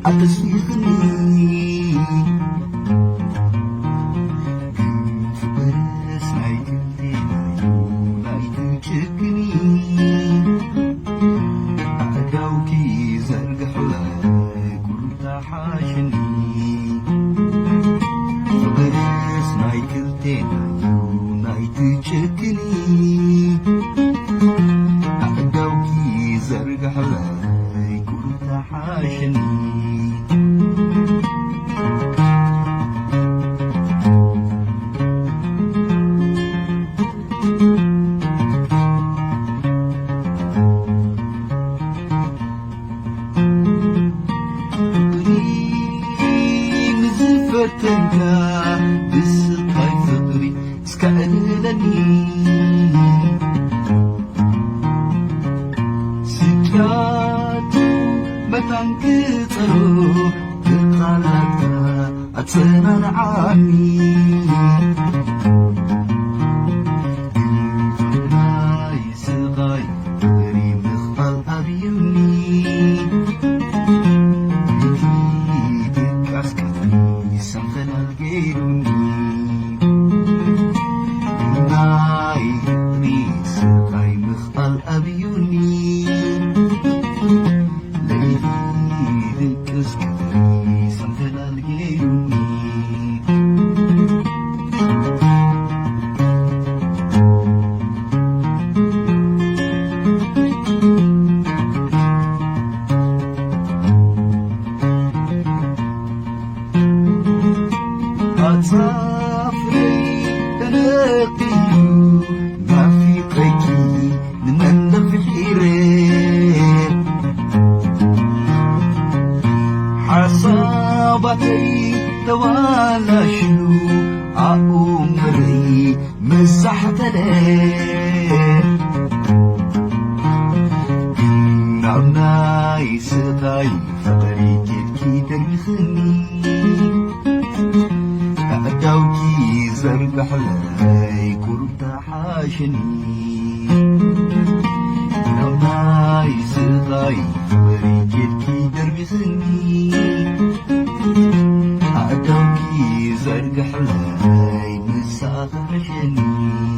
عتسيخني فبرس نايتي نايتي تشكني أداوكي زرقح لك كل حاشني فبرس نايتي نايتي تشكني أداوكي زرقح لك كل حاشني فتنكا بالسقاي فقري سكألني سكات بتنكترو تقالتا أتسنن عني الفناي سقاي فقري مخبل أبيوني something I'll get on me. Night, please, I'm with Abiyuni. Lady, because something I'll get on me. أتصافري تنقيو ما في قيكي نمنا في الحيرين حصابتي توالشو عمري مسحت ليه نعمناي سقاي فقري كيف ترخني أداوكي زرقح لي كربت حاشني نماي سقاي فريجت كي دربي خني أداوكي زرقح لي مساق حاشني